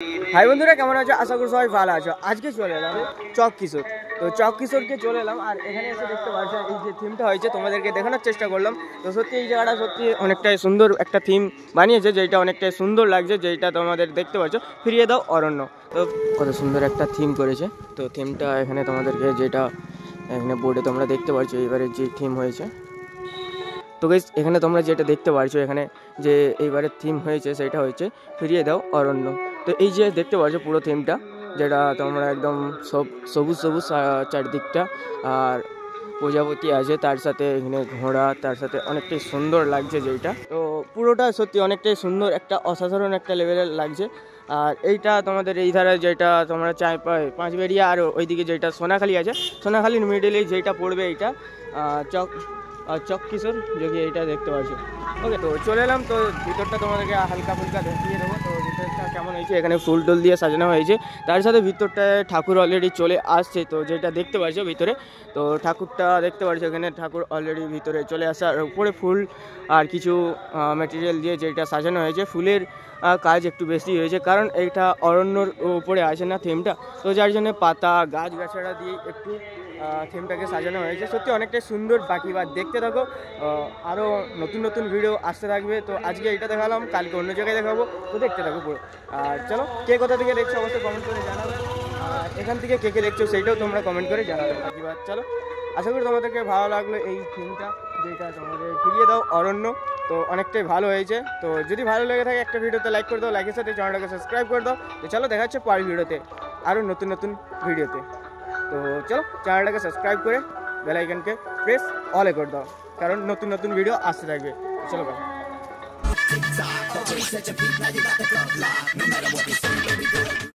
High বন্ধুরা, কেমন আছো? আশা করি সবাই ভালো আছো। আজকে চলে এলাম চক কিশোর। তো চক কিশোরকে চলে এলাম, আর এখানে এসে দেখতে পাচ্ছ এই যে থিমটা হয়েছে, তোমাদেরকে দেখানোর চেষ্টা করলাম। তো সত্যি এই জায়গাটা সত্যি অনেকটাই সুন্দর একটা থিম বানিয়েছে, যেটা অনেকটাই সুন্দর লাগছে, যেটা তোমাদের দেখতে পাচ্ছ। ফিরিয়ে দাও অরণ্য। তো কত সুন্দর একটা থিম করেছে। তো থিমটা এখানে তোমাদেরকে যেটা এখানে বোর্ডে তোমরা দেখতে পাচ্ছ, এবারে যে থিম হয়েছে। তো গাইস, এখানে তোমরা যেটা দেখতে পাচ্ছ, এখানে যে এইবারের থিম হয়েছে সেটা হচ্ছে ফিরিয়ে দাও অরণ্য। তো এই যে দেখতে পাচ্ছ পুরো থিমটা, যেটা তোমরা একদম সবুজ সবুজ চারদিকটা, আর প্রজাপতি আছে, তার সাথে এখানে ঘোড়া, তার সাথে অনেকটাই সুন্দর লাগছে যেটা। তো পুরোটা সত্যি অনেকটাই সুন্দর, একটা অসাধারণ একটা লেভেলের লাগছে। আর এইটা তোমাদের এই ধারে যেটা তোমরা পাঁচবেড়িয়া, আর ওইদিকে যেটা সোনাখালি আছে, সোনাখালির মিডিলে যেটা পড়বে এইটা চক কিশোর, যদি এইটা দেখতে পাচ্ছ। ওকে, তো চলে এলাম। তো ভিতরটা তোমাদেরকে হালকা ফুলকা দেখিয়ে দেবো। তো ভিতরটা কেমন হয়েছে, এখানে ফুল টুল দিয়ে সাজানো হয়েছে, তার সাথে ভিতরটায় ঠাকুর অলরেডি চলে আসছে। তো যেটা দেখতে পাচ্ছ ভিতরে, তো ঠাকুরটা দেখতে পাচ্ছ, এখানে ঠাকুর অলরেডি ভিতরে চলে আসে। আর উপরে ফুল আর কিছু ম্যাটেরিয়াল দিয়ে যেটা সাজানো হয়েছে, ফুলের কাজ একটু বেশি হয়েছে, কারণ এইটা অরণ্যর উপরে আছে না থিমটা, তো যার জন্য পাতা গাছগাছড়া দিয়ে একটু থিমটাকে সাজানো হয়েছে। সত্যি অনেকটাই সুন্দর। বাকি বার দেখতে থাকো, আরও নতুন নতুন ভিডিও আসতে থাকবে। তো আজকে এইটা দেখালাম, কালকে অন্য জায়গায় দেখাবো। তো দেখতে থাকো পুরো। আর চলো, কে কোথা থেকে দেখছো অবশ্যই কমেন্ট করে জানাবে, আর এখান থেকে কে কে দেখছো সেইটাও তোমরা কমেন্ট করে জানাবে। বাকি বার চলো, আশা করি তোমাদেরকে ভালো লাগলো এই থিমটা, যেটা তোমাদের ফিরিয়ে দাও অরণ্য। তো অনেকটাই ভালো হয়েছে। তো যদি ভালো লেগে থাকে একটা ভিডিওতে লাইক করে দাও, লাইকের সাথে চ্যানেলটাকে সাবস্ক্রাইব করে দাও। তো চলো, দেখা হচ্ছে পরের ভিডিওতে, আরও নতুন নতুন ভিডিওতে। তো চলো, চ্যানেলটাকে সাবস্ক্রাইব করে বেল আইকনকে প্রেস অলে করে দাও, কারণ নতুন নতুন ভিডিও আসতে থাকবে। চলো ভাই।